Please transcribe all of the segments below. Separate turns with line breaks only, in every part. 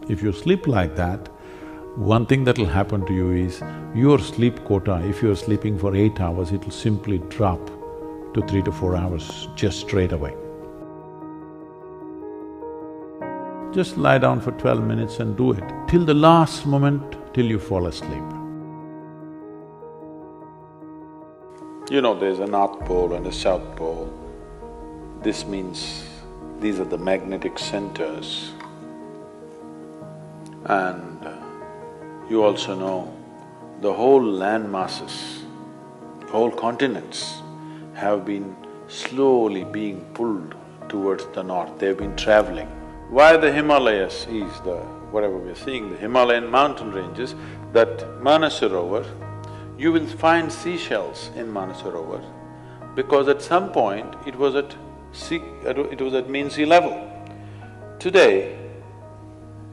If you sleep like that, one thing that'll happen to you is, your sleep quota, if you're sleeping for 8 hours, it'll simply drop to 3 to 4 hours just straight away. Just lie down for 12 minutes and do it, till the last moment, till you fall asleep. You know, there's a North Pole and a South Pole. This means these are the magnetic centers. And you also know the whole land masses, whole continents have been slowly being pulled towards the north, they've been traveling. Why the Himalayas is whatever we're seeing, the Himalayan mountain ranges, that Manasarovar, you will find seashells in Manasarovar because at some point it was at mean sea level. Today,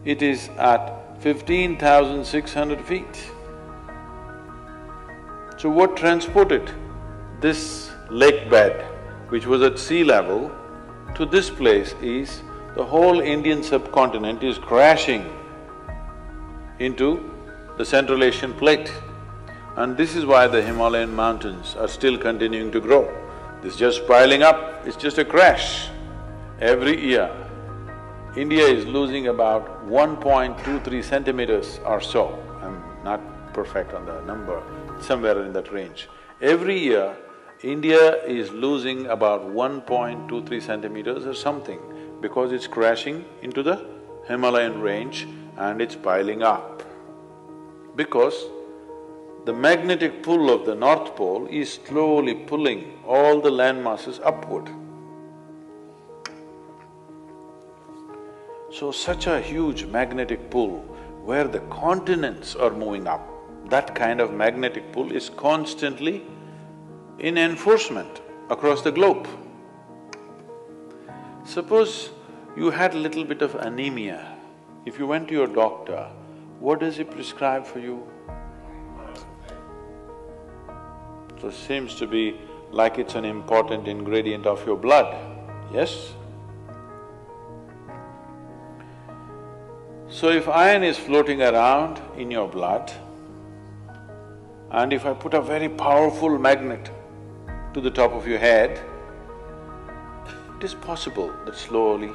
it is at 15,600 feet. So what transported this lake bed, which was at sea level, to this place is the whole Indian subcontinent is crashing into the Central Asian plate. And this is why the Himalayan mountains are still continuing to grow. This is just piling up, it's just a crash. Every year, India is losing about 1.23 centimeters or so. I'm not perfect on the number, somewhere in that range. Every year, India is losing about 1.23 centimeters or something because it's crashing into the Himalayan range and it's piling up. Because the magnetic pull of the North Pole is slowly pulling all the land masses upward. So such a huge magnetic pull where the continents are moving up, that kind of magnetic pull is constantly in enforcement across the globe. Suppose you had a little bit of anemia, if you went to your doctor, what does he prescribe for you? So it seems to be like it's an important ingredient of your blood, yes? So if iron is floating around in your blood, and if I put a very powerful magnet to the top of your head, it is possible that slowly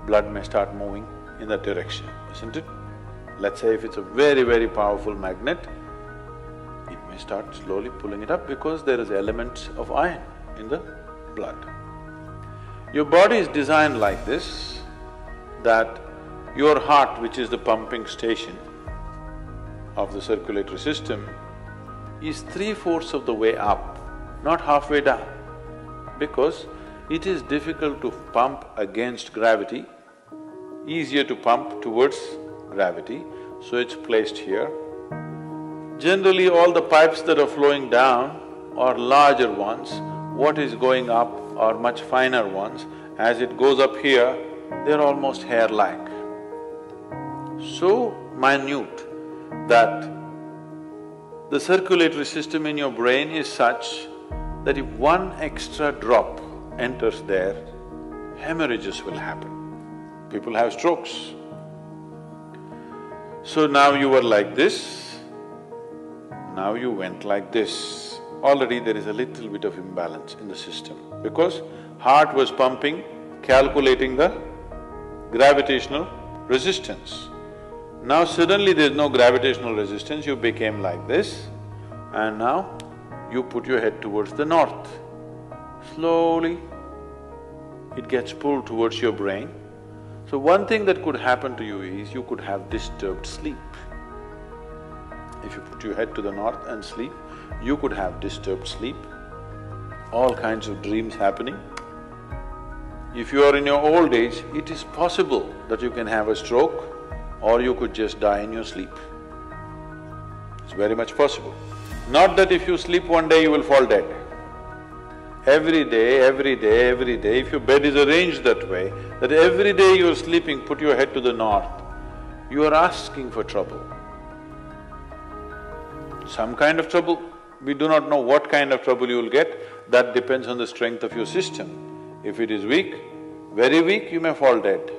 blood may start moving in that direction, isn't it? Let's say if it's a very, very powerful magnet, it may start slowly pulling it up because there is elements of iron in the blood. Your body is designed like this, that your heart, which is the pumping station of the circulatory system, is 3/4 of the way up, not halfway down, because it is difficult to pump against gravity, easier to pump towards gravity, so it's placed here. Generally, all the pipes that are flowing down are larger ones, what is going up are much finer ones. As it goes up here, they're almost hair-like. So minute that the circulatory system in your brain is such that if one extra drop enters there, hemorrhages will happen. People have strokes. So now you were like this, now you went like this. Already there is a little bit of imbalance in the system because heart was pumping, calculating the gravitational resistance. Now suddenly there's no gravitational resistance, you became like this, and now you put your head towards the north. Slowly, it gets pulled towards your brain. So one thing that could happen to you is you could have disturbed sleep. If you put your head to the north and sleep, you could have disturbed sleep, all kinds of dreams happening. If you are in your old age, it is possible that you can have a stroke or you could just die in your sleep. It's very much possible. Not that if you sleep one day you will fall dead. Every day, if your bed is arranged that way, that every day you're sleeping, put your head to the north, you are asking for trouble. Some kind of trouble, we do not know what kind of trouble you will get, that depends on the strength of your system. If it is weak, very weak, you may fall dead,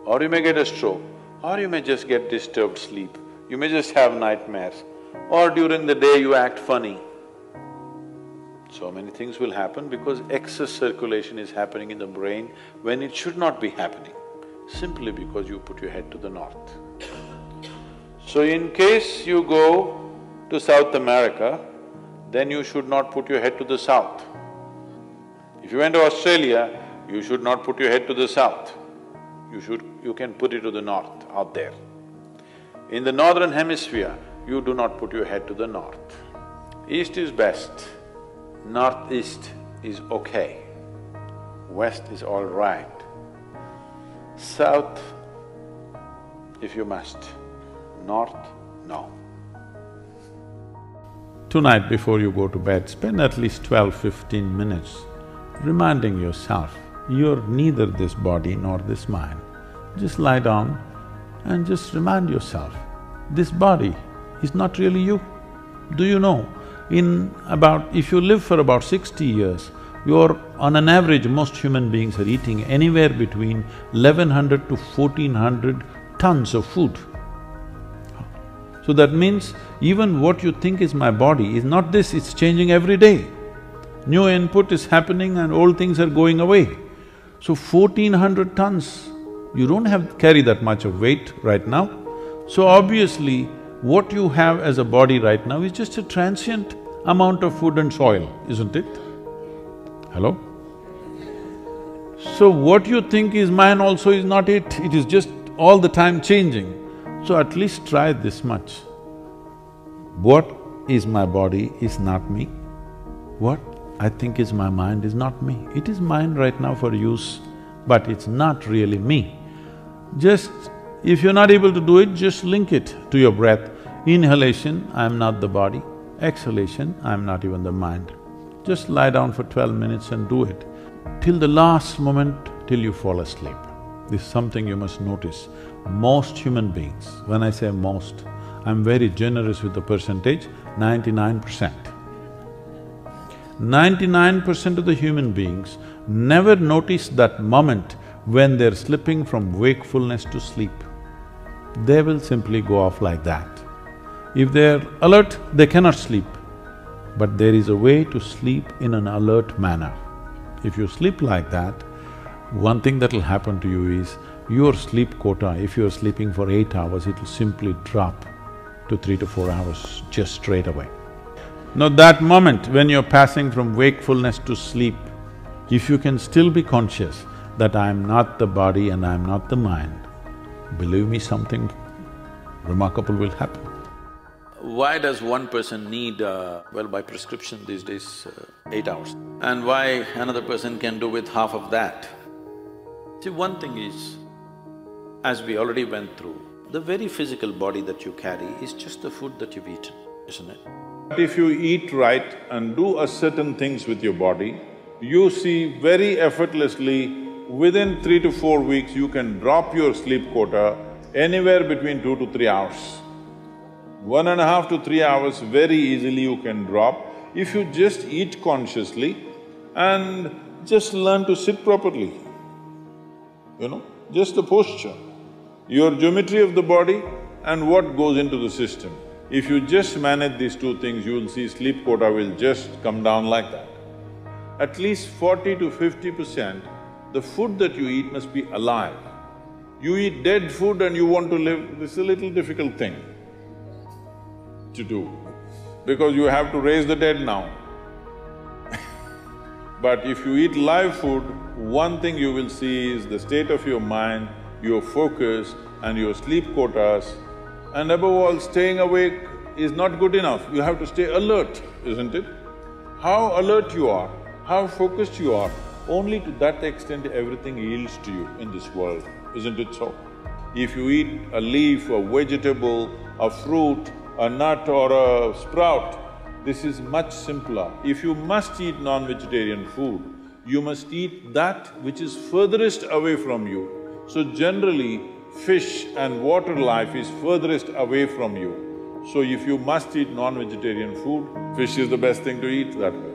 or you may get a stroke, or you may just get disturbed sleep, you may just have nightmares, or during the day you act funny. So many things will happen because excess circulation is happening in the brain when it should not be happening, simply because you put your head to the north. So in case you go to South America, then you should not put your head to the south. If you went to Australia, you should not put your head to the south. You can put it to the north, out there. In the northern hemisphere, you do not put your head to the north. East is best, northeast is okay, west is all right. South, if you must, north, no. Tonight before you go to bed, spend at least 12–15 minutes reminding yourself, you're neither this body nor this mind. Just lie down and just remind yourself, this body is not really you. Do you know, if you live for about 60 years, on an average, most human beings are eating anywhere between 1100 to 1400 tons of food. So that means even what you think is my body is not this, it's changing every day. New input is happening and old things are going away. So 1400 tons, you don't carry that much of weight right now. So obviously, what you have as a body right now is just a transient amount of food and soil, isn't it? Hello? So what you think is mine also is not it, it is just all the time changing. So at least try this much. What is my body is not me. What I think is my mind is not me. It is mine right now for use, but it's not really me. Just, if you're not able to do it, just link it to your breath. Inhalation, I'm not the body. Exhalation, I'm not even the mind. Just lie down for 12 minutes and do it till the last moment, till you fall asleep. This is something you must notice. Most human beings, when I say most, I'm very generous with the percentage, 99%. 99% of the human beings never notice that moment when they're slipping from wakefulness to sleep. They will simply go off like that. If they're alert, they cannot sleep. But there is a way to sleep in an alert manner. If you sleep like that, one thing that'll happen to you is, your sleep quota, if you're sleeping for 8 hours, it'll simply drop to 3 to 4 hours just straight away. Now that moment when you're passing from wakefulness to sleep, if you can still be conscious that I'm not the body and I'm not the mind, believe me, something remarkable will happen. Why does one person need, well, by prescription these days, 8 hours? And why another person can do with half of that? See, one thing is, as we already went through, the very physical body that you carry is just the food that you've eaten, isn't it?
But if you eat right and do certain things with your body, you see very effortlessly, within 3 to 4 weeks, you can drop your sleep quota anywhere between 2 to 3 hours. 1.5 to 3 hours very easily you can drop if you just eat consciously and just learn to sit properly, just the posture, your geometry of the body and what goes into the system. If you just manage these two things, you will see sleep quota will just come down like that. At least 40 to 50%, the food that you eat must be alive. You eat dead food and you want to live, this is a little difficult thing to do, because you have to raise the dead now. But if you eat live food, one thing you will see is the state of your mind, your focus and your sleep quotas, and above all, staying awake is not good enough, you have to stay alert, isn't it? How alert you are, how focused you are, only to that extent everything yields to you in this world, isn't it so? If you eat a leaf, a vegetable, a fruit, a nut or a sprout, this is much simpler. If you must eat non-vegetarian food, you must eat that which is furthest away from you. So generally, fish and water life is furthest away from you. So if you must eat non-vegetarian food, fish is the best thing to eat that way.